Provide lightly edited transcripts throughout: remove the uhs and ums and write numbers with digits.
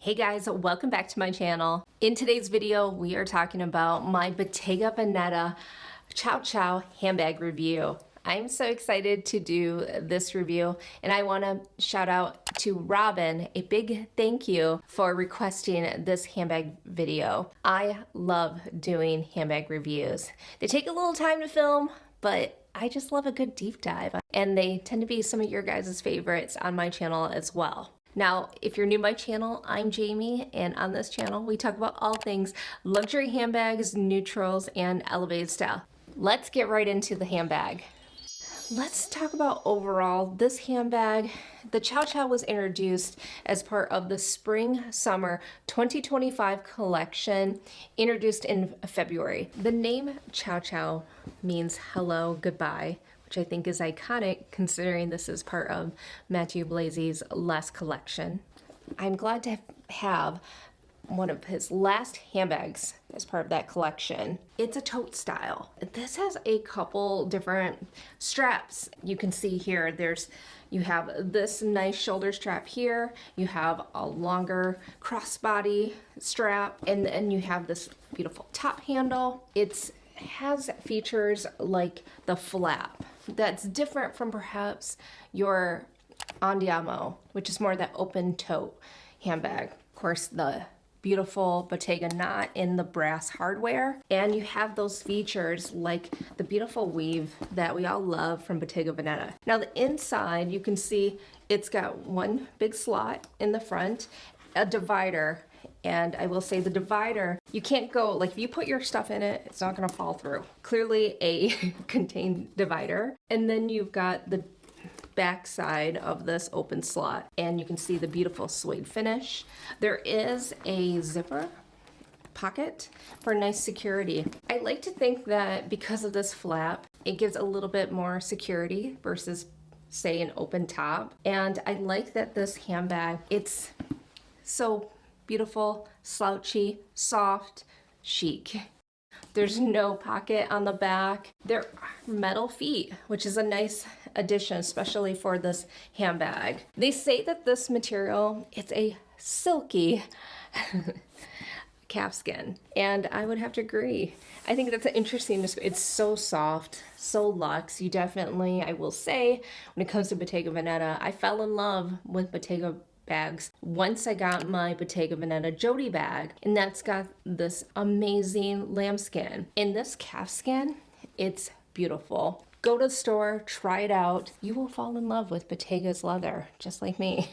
Hey guys, welcome back to my channel. In today's video, we are talking about my Bottega Veneta Ciao Ciao handbag review. I'm so excited to do this review, and I want to shout out to Robin, a big thank you for requesting this handbag video. I love doing handbag reviews. They take a little time to film, but I just love a good deep dive, and they tend to be some of your guys' favorites on my channel as well. Now, if you're new to my channel, I'm Jamie, and on this channel, we talk about all things luxury handbags, neutrals, and elevated style. Let's get right into the handbag. Let's talk about overall this handbag. The Ciao Ciao was introduced as part of the Spring-Summer 2025 collection, introduced in February. The name Ciao Ciao means hello, goodbye, which I think is iconic considering this is part of Matthew Blazy's last collection. I'm glad to have one of his last handbags as part of that collection. It's a tote style. This has a couple different straps. You can see here, you have this nice shoulder strap here, you have a longer crossbody strap, and then you have this beautiful top handle. It has features like the flap that's different from perhaps your Andiamo, which is more that open tote handbag. Of course, the beautiful Bottega knot in the brass hardware, and you have those features like the beautiful weave that we all love from Bottega Veneta. Now the inside, you can see it's got one big slot in the front, a divider. And I will say the divider, you can't go, like if you put your stuff in it, it's not gonna fall through. Clearly a contained divider. And then you've got the back side of this open slot, and you can see the beautiful suede finish. There is a zipper pocket for nice security. I like to think that because of this flap, it gives a little bit more security versus say an open top. And I like that this handbag, it's so beautiful, slouchy, soft, chic. There's no pocket on the back. There are metal feet, which is a nice addition, especially for this handbag. They say that this material, it's a silky calfskin, and I would have to agree. I think that's an interesting description. It's so soft, so luxe. You definitely, I will say, when it comes to Bottega Veneta, I fell in love with Bottega bags once I got my Bottega Veneta Jody bag, and that's got this amazing lambskin. In this calfskin, it's beautiful. Go to the store, try it out. You will fall in love with Bottega's leather, just like me.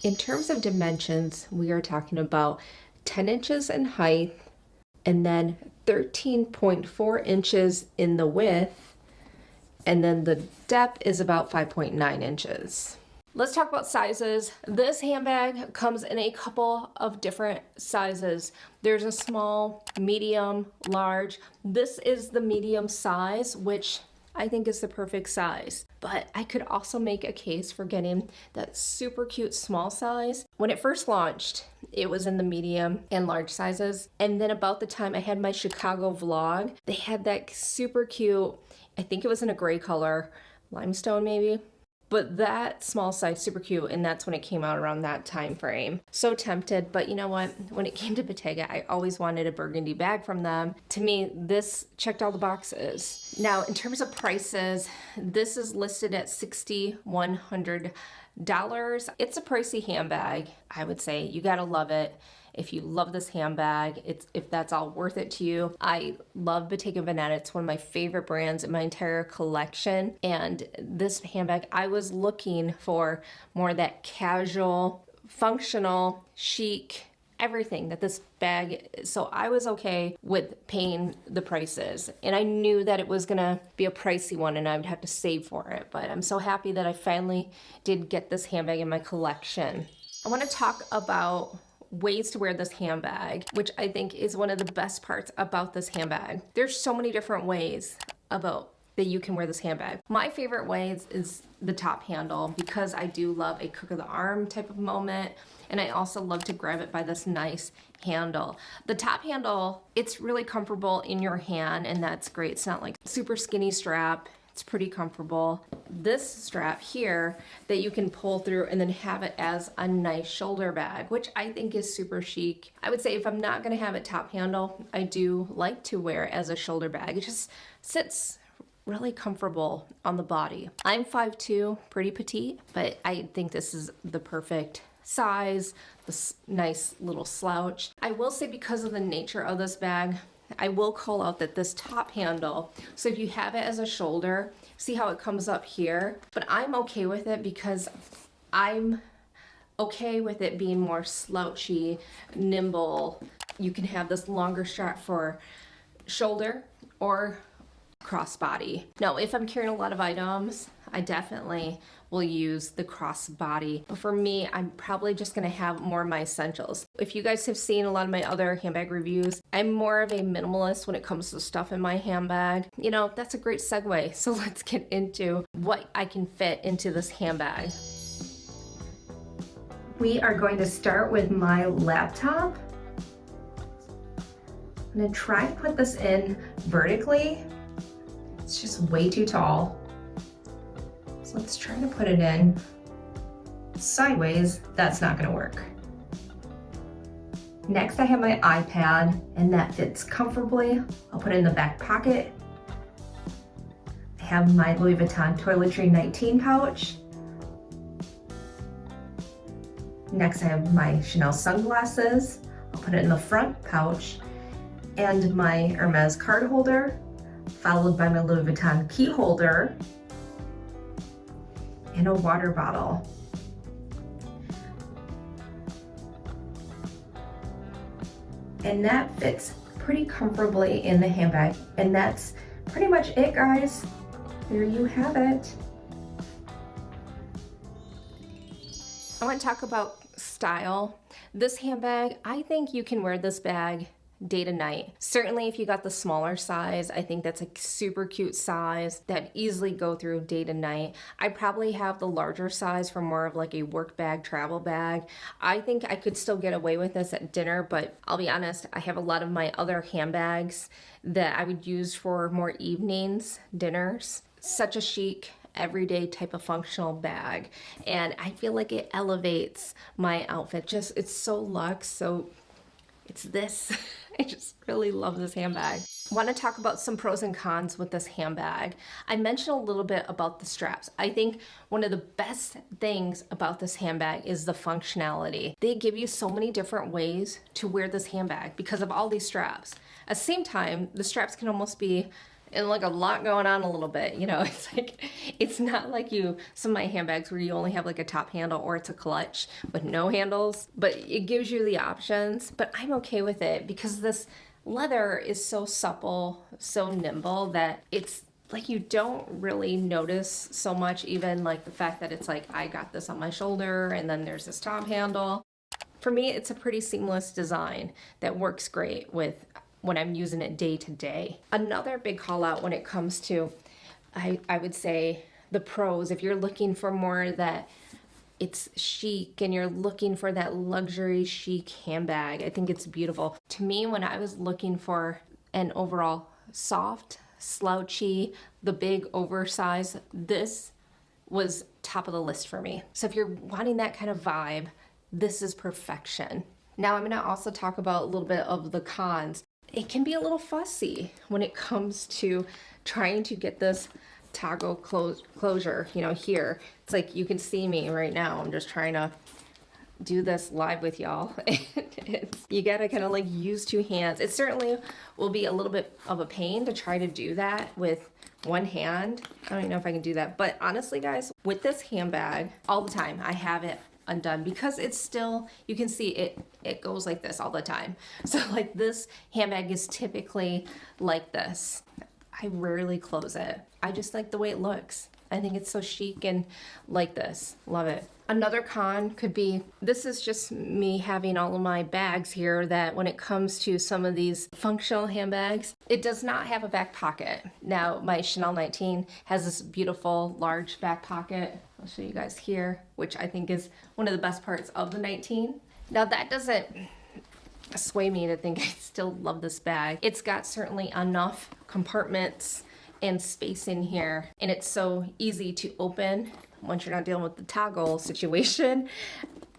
In terms of dimensions, we are talking about 10 inches in height and then 13.4 inches in the width, and then the depth is about 5.9 inches. Let's talk about sizes. This handbag comes in a couple of different sizes. There's a small, medium, large. This is the medium size, which I think is the perfect size. But I could also make a case for getting that super cute small size. When it first launched, it was in the medium and large sizes. And then about the time I had my Chicago vlog, they had that super cute, I think it was in a gray color, limestone maybe. But that small size, super cute, and that's when it came out around that time frame. So tempted, but you know what? When it came to Bottega, I always wanted a burgundy bag from them. To me, this checked all the boxes. Now, in terms of prices, this is listed at $6,100. It's a pricey handbag, I would say. You gotta love it. If you love this handbag, if that's all worth it to you. I love Bottega Veneta. It's one of my favorite brands in my entire collection. And this handbag, I was looking for more of that casual, functional, chic, everything that this bag is. So I was okay with paying the prices. And I knew that it was gonna be a pricey one and I would have to save for it. But I'm so happy that I finally did get this handbag in my collection. I wanna talk about ways to wear this handbag, which I think is one of the best parts about this handbag. There's so many different ways that you can wear this handbag. My favorite ways is the top handle, because I do love a crook of the arm type of moment, and I also love to grab it by this nice handle. The top handle, it's really comfortable in your hand, and that's great. It's not like super skinny strap. It's pretty comfortable. This strap here that you can pull through and then have it as a nice shoulder bag, which I think is super chic. I would say if I'm not gonna have it top handle, I do like to wear it as a shoulder bag. It just sits really comfortable on the body. I'm 5'2", pretty petite, but I think this is the perfect size, this nice little slouch. I will say because of the nature of this bag, I will call out that this top handle, so if you have it as a shoulder, see how it comes up here? But I'm okay with it because I'm okay with it being more slouchy, nimble. You can have this longer strap for shoulder or crossbody. Now, if I'm carrying a lot of items, I definitely will use the crossbody. But for me, I'm probably just gonna have more of my essentials. If you guys have seen a lot of my other handbag reviews, I'm more of a minimalist when it comes to stuff in my handbag. You know, that's a great segue. So let's get into what I can fit into this handbag. We are going to start with my laptop. I'm gonna try to put this in vertically. It's just way too tall. So let's try to put it in sideways. That's not gonna work. Next, I have my iPad, and that fits comfortably. I'll put it in the back pocket. I have my Louis Vuitton Toiletry 19 pouch. Next, I have my Chanel sunglasses. I'll put it in the front pouch, and my Hermes card holder, followed by my Louis Vuitton key holder and a water bottle. And that fits pretty comfortably in the handbag. And that's pretty much it, guys. There you have it. I want to talk about style. This handbag, I think you can wear this bag day to night. Certainly if you got the smaller size, I think that's a super cute size that easily go through day to night. I probably have the larger size for more of like a work bag, travel bag. I think I could still get away with this at dinner, but I'll be honest, I have a lot of my other handbags that I would use for more evenings, dinners. Such a chic, everyday type of functional bag, and I feel like it elevates my outfit. Just, it's so luxe, so it's this. I just really love this handbag. I want to talk about some pros and cons with this handbag. I mentioned a little bit about the straps. I think one of the best things about this handbag is the functionality. They give you so many different ways to wear this handbag because of all these straps. At the same time, the straps can almost be and like a lot going on a little bit, you know. It's like, it's not like some of my handbags where you only have like a top handle or it's a clutch with no handles, but it gives you the options. But I'm okay with it because this leather is so supple, so nimble that it's like you don't really notice so much, even like the fact that it's like, I got this on my shoulder and then there's this top handle. For me, it's a pretty seamless design that works great with when I'm using it day to day. Another big call out when it comes to, I would say, the pros, if you're looking for more that it's chic and you're looking for that luxury chic handbag, I think it's beautiful. To me, when I was looking for an overall soft, slouchy, the big oversized, this was top of the list for me. So if you're wanting that kind of vibe, this is perfection. Now I'm gonna also talk about a little bit of the cons. It can be a little fussy when it comes to trying to get this toggle closure, you know, here. It's like you can see me right now. I'm just trying to do this live with y'all. You gotta kind of like use two hands. It certainly will be a little bit of a pain to try to do that with one hand. I don't even know if I can do that. But honestly, guys, with this handbag, all the time, I have it undone because it's still, you can see it goes like this all the time. So like this handbag is typically like this. I rarely close it. I just like the way it looks. I think it's so chic and like this. Love it. Another con could be, this is just me having all of my bags here, that when it comes to some of these functional handbags, it does not have a back pocket. Now my Chanel 19 has this beautiful large back pocket. I'll show you guys here, which I think is one of the best parts of the 19. Now that doesn't sway me to think I still love this bag. It's got certainly enough compartments and space in here, and it's so easy to open once you're not dealing with the toggle situation.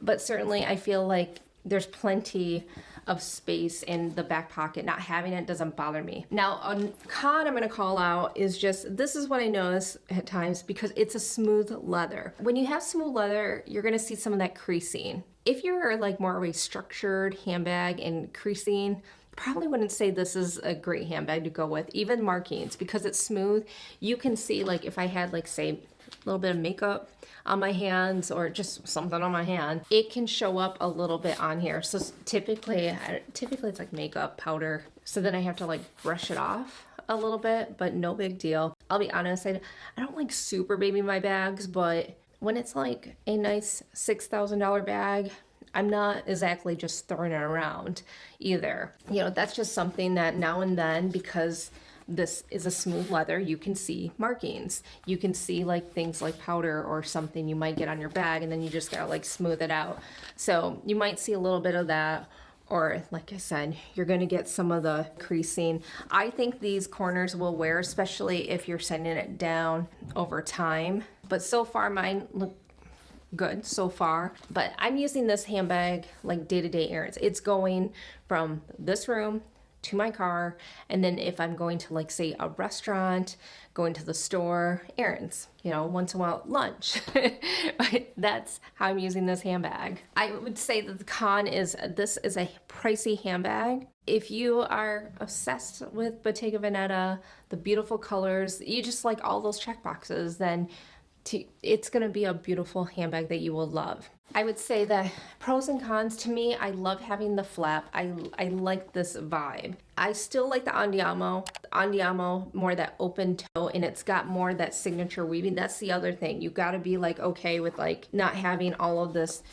But certainly I feel like there's plenty of space in the back pocket. Not having it doesn't bother me. Now, a con I'm gonna call out is just, this is what I notice at times, because it's a smooth leather. When you have smooth leather, you're gonna see some of that creasing. If you're like more of a structured handbag and creasing, probably wouldn't say this is a great handbag to go with. Even markings, because it's smooth, you can see, like if I had like say a little bit of makeup on my hands or just something on my hand, it can show up a little bit on here. So typically it's like makeup powder. So then I have to like brush it off a little bit, but no big deal. I'll be honest, I don't like super baby my bags, but when it's like a nice $6,000 bag, I'm not exactly just throwing it around either. You know, that's just something that now and then, because this is a smooth leather, you can see markings. You can see like things like powder or something you might get on your bag, and then you just gotta like smooth it out. So you might see a little bit of that, or like I said, you're gonna get some of the creasing. I think these corners will wear, especially if you're sending it down over time. But so far mine look good so far. But I'm using this handbag like day-to-day errands. It's going from this room to my car, and then if I'm going to like say a restaurant, going to the store, errands, you know, once in a while, lunch. That's how I'm using this handbag. I would say that the con is this is a pricey handbag. If you are obsessed with Bottega Veneta, the beautiful colors, you just like all those check boxes, then it's gonna be a beautiful handbag that you will love. I would say the pros and cons to me, I love having the flap. I like this vibe. I still like the Andiamo, more that open toe, and it's got more that signature weaving. That's the other thing. You gotta be like okay with like not having all of this,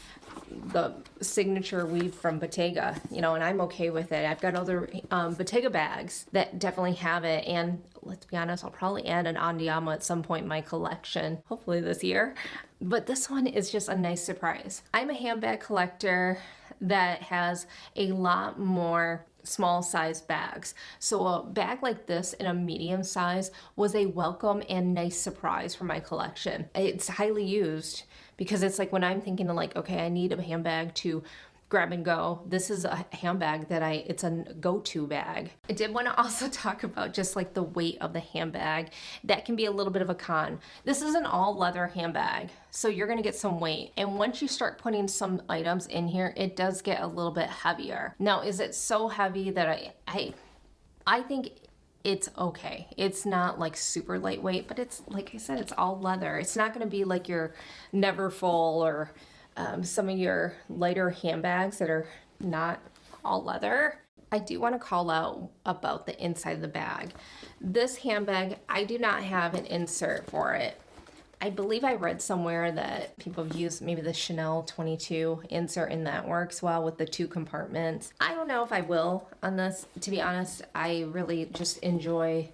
the signature weave from Bottega, you know, and I'm okay with it. I've got other Bottega bags that definitely have it, and let's be honest, I'll probably add an Andiamo at some point in my collection, hopefully this year. But this one is just a nice surprise. I'm a handbag collector that has a lot more small size bags. So a bag like this in a medium size was a welcome and nice surprise for my collection. It's highly used because it's like when I'm thinking of like, okay, I need a handbag to grab and go, this is a handbag that it's a go-to bag. I did want to also talk about just like the weight of the handbag. That can be a little bit of a con. This is an all leather handbag, so you're gonna get some weight. And once you start putting some items in here, it does get a little bit heavier. Now, is it so heavy that I think it's okay. It's not like super lightweight, but it's, like I said, it's all leather. It's not gonna be like your Neverfull or some of your lighter handbags that are not all leather. I do want to call out about the inside of the bag. This handbag, I do not have an insert for it. I believe I read somewhere that people have used maybe the Chanel 22 insert, and that works well with the 2 compartments. I don't know if I will on this. To be honest, I really just enjoy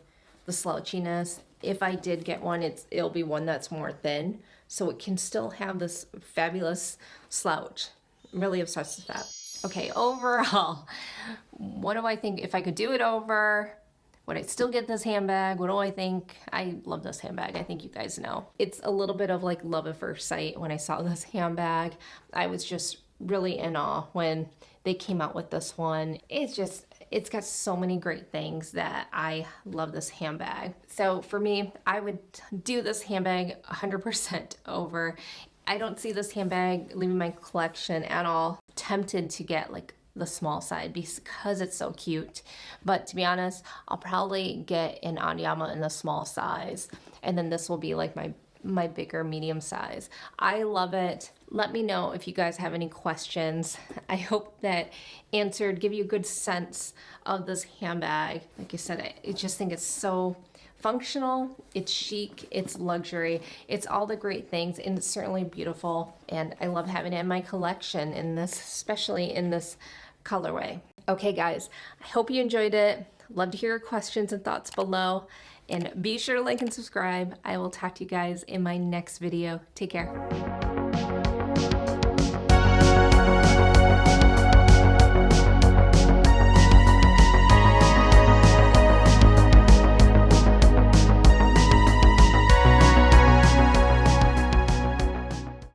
the slouchiness. If I did get one, it'll be one that's more thin, so it can still have this fabulous slouch. I'm really obsessed with that. Okay, overall, what do I think? If I could do it over, would I still get this handbag? What do I think? I love this handbag. I think you guys know. It's a little bit of like love at first sight when I saw this handbag. I was just really in awe when they came out with this one. It's got so many great things that I love this handbag. So for me, I would do this handbag 100% over. I don't see this handbag leaving my collection at all. Tempted to get like the small side because it's so cute. But to be honest, I'll probably get an Andiamo in the small size. And then this will be like my bigger medium size. I love it. Let me know if you guys have any questions. I hope that give you a good sense of this handbag. Like I said, I just think it's so functional, it's chic, it's luxury, it's all the great things, and it's certainly beautiful. And I love having it in my collection in this, especially in this colorway. Okay guys, I hope you enjoyed it. Love to hear your questions and thoughts below. And be sure to like and subscribe. I will talk to you guys in my next video. Take care.